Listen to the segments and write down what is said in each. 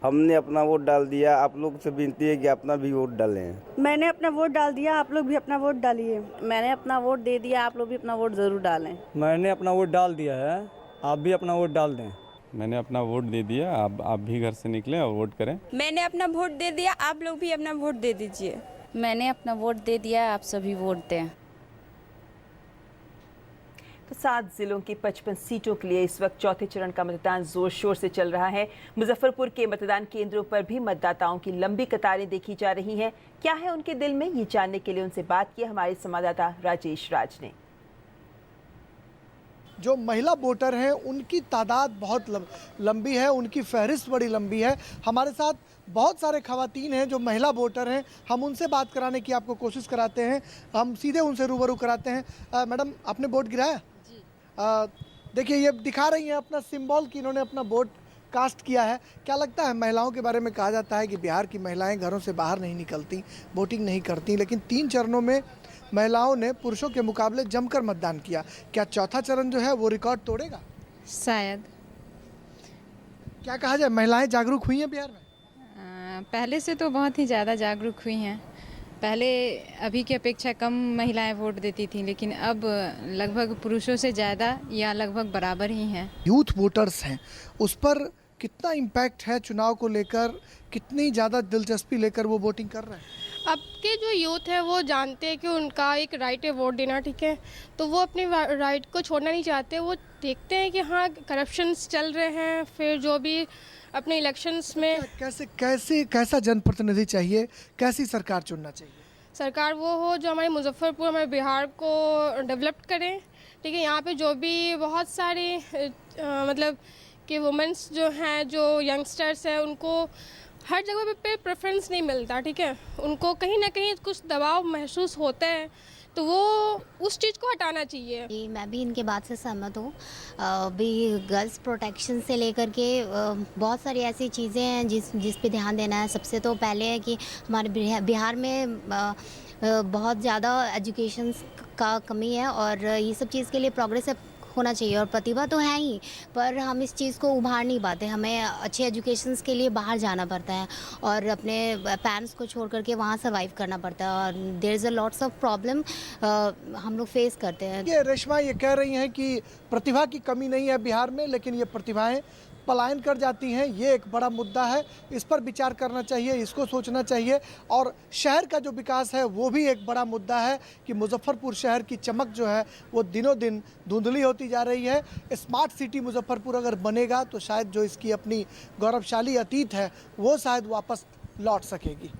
हमने अपना वोट डाल दिया, आप लोग से विनती है कि अपना भी वोट डालें। मैंने अपना वोट डाल दिया, आप लोग भी अपना वोट डालिए। मैंने अपना वोट दे दिया, आप लोग भी अपना वोट ज़रूर डालें। मैंने अपना वोट डाल दिया है, आप भी अपना वोट डाल दें। मैंने अपना वोट दे दिया, आप भी घर से निकलें और वोट करें। मैंने अपना वोट दे दिया, आप लोग भी अपना वोट दे दीजिए। मैंने अपना वोट दे दिया, आप सभी वोट दें। तो 7 जिलों की 55 सीटों के लिए इस वक्त चौथे चरण का मतदान जोर शोर से चल रहा है। मुजफ्फरपुर के मतदान केंद्रों पर भी मतदाताओं की लंबी कतारें देखी जा रही हैं। क्या है उनके दिल में, ये जानने के लिए उनसे बात की हमारे संवाददाता राजेश राज ने। जो महिला वोटर हैं उनकी तादाद बहुत लंबी है, उनकी फहरिस्त बड़ी लंबी है। हमारे साथ बहुत सारे खवातीन हैं जो महिला वोटर हैं, हम उनसे बात कराने की आपको कोशिश कराते हैं। हम सीधे उनसे रूबरू कराते हैं। मैडम, आपने वोट गिराया? देखिए, ये दिखा रही हैं अपना सिंबल कि इन्होंने अपना वोट कास्ट किया है। क्या लगता है, महिलाओं के बारे में कहा जाता है कि बिहार की महिलाएं घरों से बाहर नहीं निकलती, वोटिंग नहीं करती, लेकिन 3 चरणों में महिलाओं ने पुरुषों के मुकाबले जमकर मतदान किया। क्या चौथा चरण जो है वो रिकॉर्ड तोड़ेगा? शायद। क्या कहा जाए, महिलाएं जागरूक हुई हैं बिहार में? पहले से तो बहुत ही ज़्यादा जागरूक हुई हैं। पहले अभी की अपेक्षा कम महिलाएं वोट देती थीं, लेकिन अब लगभग पुरुषों से ज़्यादा या लगभग बराबर ही हैं। यूथ वोटर्स हैं, उस पर कितना इम्पैक्ट है चुनाव को लेकर, कितनी ज़्यादा दिलचस्पी लेकर वो वोटिंग कर रहे हैं? अब के जो यूथ है वो जानते हैं कि उनका एक राइट है वोट देना, ठीक है, तो वो अपने राइट को छोड़ना नहीं चाहते। वो देखते हैं कि हाँ करप्शंस चल रहे हैं, फिर जो भी अपने इलेक्शंस में कैसा जनप्रतिनिधि चाहिए, कैसी सरकार चुनना चाहिए? सरकार वो हो जो हमारे मुजफ्फरपुर, हमारे बिहार को डेवलप करें, ठीक है। यहाँ पे जो भी बहुत सारे मतलब कि वुमेंस जो हैं, जो यंगस्टर्स हैं, उनको हर जगह पे प्रेफरेंस नहीं मिलता, ठीक है। उनको कहीं ना कहीं कुछ दबाव महसूस होता है, तो वो उस चीज़ को हटाना चाहिए। जी, मैं भी इनके बात से सहमत हूँ। भी गर्ल्स प्रोटेक्शन से लेकर के बहुत सारी ऐसी चीज़ें हैं जिस पे ध्यान देना है। सबसे तो पहले है कि हमारे बिहार में बहुत ज़्यादा एजुकेशन का कमी है और ये सब चीज़ के लिए प्रोग्रेस होना चाहिए। और प्रतिभा तो है ही, पर हम इस चीज़ को उभार नहीं पाते। हमें अच्छे एजुकेशंस के लिए बाहर जाना पड़ता है और अपने पेरेंट्स को छोड़ करके वहाँ सर्वाइव करना पड़ता है और there is a lots of problem हम लोग फेस करते हैं। ये रेशमा ये कह रही हैं कि प्रतिभा की कमी नहीं है बिहार में, लेकिन ये प्रतिभाएं पलायन कर जाती हैं। ये एक बड़ा मुद्दा है, इस पर विचार करना चाहिए, इसको सोचना चाहिए। और शहर का जो विकास है वो भी एक बड़ा मुद्दा है कि मुजफ्फरपुर शहर की चमक जो है वो दिनों दिन धुंधली होती जा रही है। स्मार्ट सिटी मुजफ्फरपुर अगर बनेगा तो शायद जो इसकी अपनी गौरवशाली अतीत है वो शायद वापस लौट सकेगी।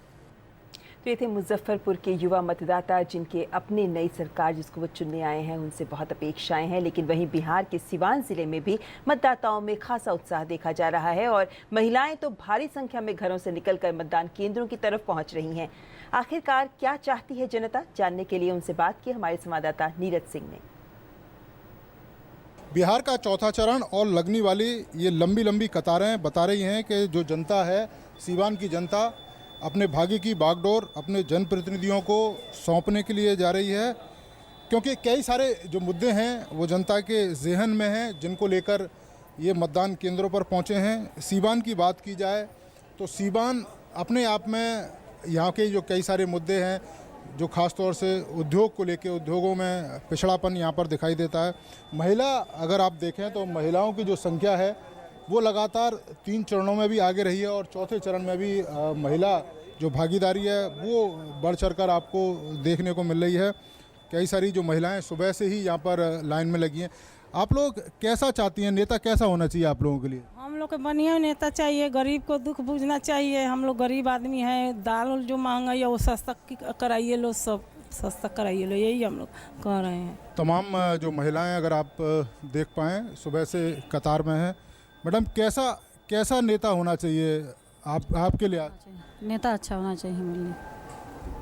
तो ये थे मुजफ्फरपुर के युवा मतदाता जिनके अपनी नई सरकार जिसको वो चुनने आए हैं, उनसे बहुत अपेक्षाएं हैं। लेकिन वहीं बिहार के सिवान जिले में भी मतदाताओं में खासा उत्साह देखा जा रहा है और महिलाएं तो भारी संख्या में घरों से निकलकर मतदान केंद्रों की तरफ पहुंच रही हैं। आखिरकार क्या चाहती है जनता, जानने के लिए उनसे बात की हमारे संवाददाता नीरज सिंह ने। बिहार का चौथा चरण और लगने वाली ये लंबी लंबी कतारें बता रही हैं कि जो जनता है, सिवान की जनता अपने भाग्य की बागडोर अपने जनप्रतिनिधियों को सौंपने के लिए जा रही है, क्योंकि कई सारे जो मुद्दे हैं वो जनता के जहन में हैं, जिनको लेकर ये मतदान केंद्रों पर पहुंचे हैं। सीवान की बात की जाए तो सीवान अपने आप में यहाँ के जो कई सारे मुद्दे हैं, जो ख़ास तौर से उद्योग को लेकर, उद्योगों में पिछड़ापन यहाँ पर दिखाई देता है। महिला अगर आप देखें तो महिलाओं की जो संख्या है वो लगातार 3 चरणों में भी आगे रही है और चौथे चरण में भी महिला जो भागीदारी है वो बढ़ चढ़कर आपको देखने को मिल रही है। कई सारी जो महिलाएं सुबह से ही यहाँ पर लाइन में लगी हैं। आप लोग कैसा चाहती हैं, नेता कैसा होना चाहिए आप लोगों के लिए? हम लोग को बढ़िया नेता चाहिए, गरीब को दुख बुझना चाहिए। हम लोग गरीब आदमी हैं, दाल जो महंगाई है वो सस्ता कराइए लो, सब सस्ता कराइए लो, यही हम लोग कह रहे हैं। तमाम जो महिलाएं अगर आप देख पाएँ सुबह से कतार में हैं। मैडम, कैसा नेता होना चाहिए आपके लिए? नेता अच्छा होना चाहिए मिलने।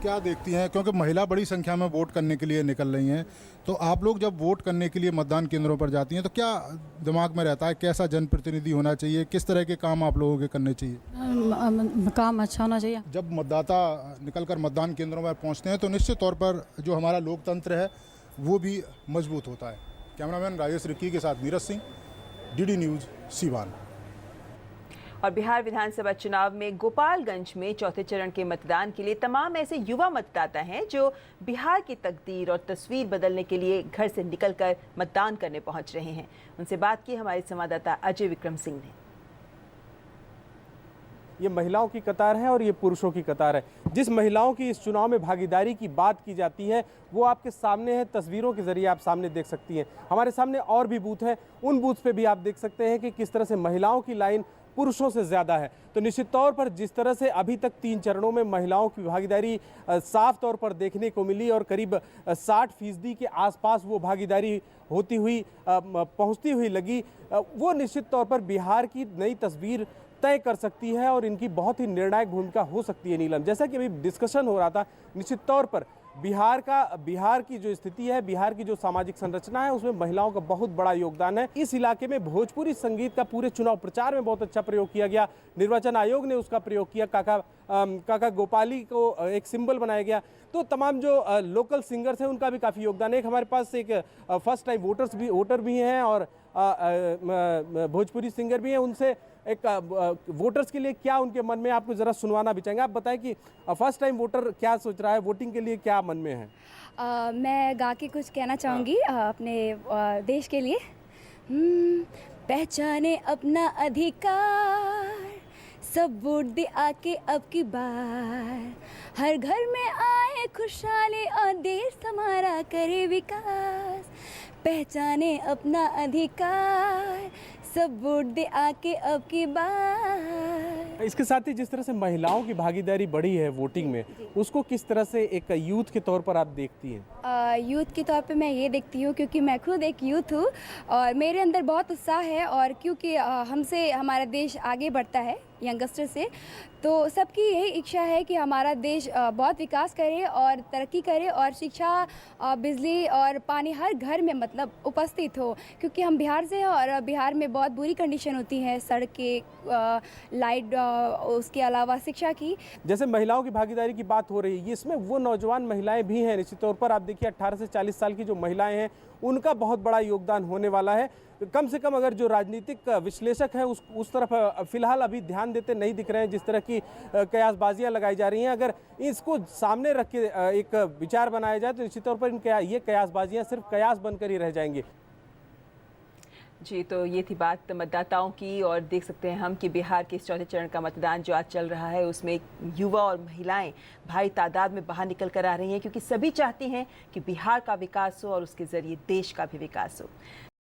क्या देखती हैं, क्योंकि महिला बड़ी संख्या में वोट करने के लिए निकल रही हैं, तो आप लोग जब वोट करने के लिए मतदान केंद्रों पर जाती हैं तो क्या दिमाग में रहता है, कैसा जनप्रतिनिधि होना चाहिए, किस तरह के काम आप लोगों के करने चाहिए? काम अच्छा होना चाहिए। जब मतदाता निकलकर मतदान केंद्रों पर पहुँचते हैं तो निश्चित तौर पर जो हमारा लोकतंत्र है वो भी मजबूत होता है। कैमरामैन राजेश रिक्की के साथ नीरज सिंह, DD न्यूज़, सीवान। और बिहार विधानसभा चुनाव में गोपालगंज में चौथे चरण के मतदान के लिए तमाम ऐसे युवा मतदाता हैं जो बिहार की तकदीर और तस्वीर बदलने के लिए घर से निकलकर मतदान करने पहुंच रहे हैं। उनसे बात की हमारे संवाददाता अजय विक्रम सिंह ने। ये महिलाओं की कतार है और ये पुरुषों की कतार है। जिस महिलाओं की इस चुनाव में भागीदारी की बात की जाती है वो आपके सामने है, तस्वीरों के जरिए आप सामने देख सकती हैं। हमारे सामने और भी बूथ है, उन बूथ पे भी आप देख सकते हैं कि किस तरह से महिलाओं की लाइन पुरुषों से ज़्यादा है। तो निश्चित तौर पर जिस तरह से अभी तक 3 चरणों में महिलाओं की भागीदारी साफ तौर पर देखने को मिली और करीब 60% के आसपास वो भागीदारी होती हुई पहुंचती हुई लगी, वो निश्चित तौर पर बिहार की नई तस्वीर तय कर सकती है और इनकी बहुत ही निर्णायक भूमिका हो सकती है। नीलम, जैसा कि अभी डिस्कशन हो रहा था, निश्चित तौर पर बिहार की जो स्थिति है, बिहार की जो सामाजिक संरचना है, उसमें महिलाओं का बहुत बड़ा योगदान है। इस इलाके में भोजपुरी संगीत का पूरे चुनाव प्रचार में बहुत अच्छा प्रयोग किया गया। निर्वाचन आयोग ने उसका प्रयोग किया, काका गोपाली को एक सिंबल बनाया गया। तो तमाम जो लोकल सिंगर्स हैं उनका भी काफ़ी योगदान है। एक हमारे पास एक फर्स्ट टाइम वोटर भी हैं और भोजपुरी सिंगर भी हैं। उनसे एक वोटर्स के लिए क्या उनके मन में, आपको ज़रा सुनवाना भी चाहेंगे। आप बताएं कि फर्स्ट टाइम वोटर क्या सोच रहा है, वोटिंग के लिए क्या मन में है? मैं गा के कुछ कहना चाहूँगी अपने देश के लिए। पहचाने अपना अधिकार, सब वोट दे आके अब की बार, हर घर में आए खुशहाली और देश हमारा करे विकास। पहचाने अपना अधिकार, सब वोट दे आके अब की बार। इसके साथ ही जिस तरह से महिलाओं की भागीदारी बढ़ी है वोटिंग में, उसको किस तरह से एक यूथ के तौर पर आप देखती हैं? यूथ के तौर पे मैं ये देखती हूँ, क्योंकि मैं खुद एक यूथ हूँ और मेरे अंदर बहुत उत्साह है। और क्योंकि हमसे हमारा देश आगे बढ़ता है यंगस्टर से, तो सबकी यही इच्छा है कि हमारा देश बहुत विकास करे और तरक्की करे और शिक्षा, बिजली और पानी हर घर में मतलब उपस्थित हो। क्योंकि हम बिहार से हैं और बिहार में बहुत बुरी कंडीशन होती है, सड़कें, लाइट, उसके अलावा शिक्षा की। जैसे महिलाओं की भागीदारी की बात हो रही है, इसमें वो नौजवान महिलाएं भी हैं। निश्चित तौर पर आप देखिए 18 से 40 साल की जो महिलाएं हैं उनका बहुत बड़ा योगदान होने वाला है। कम से कम अगर जो राजनीतिक विश्लेषक हैं उस तरफ फिलहाल अभी ध्यान देते नहीं दिख रहे हैं। जिस तरह की कयासबाजियां लगाई जा रही हैं, अगर इसको सामने रख के एक विचार बनाया जाए तो निश्चित तौर पर ये कयासबाजियां सिर्फ कयास बनकर ही रह जाएंगे। जी, तो ये थी बात मतदाताओं की। और देख सकते हैं हम कि बिहार के इस चौथे चरण का मतदान जो आज चल रहा है उसमें युवा और महिलाएं भारी तादाद में बाहर निकल कर आ रही हैं, क्योंकि सभी चाहती हैं कि बिहार का विकास हो और उसके ज़रिए देश का भी विकास हो।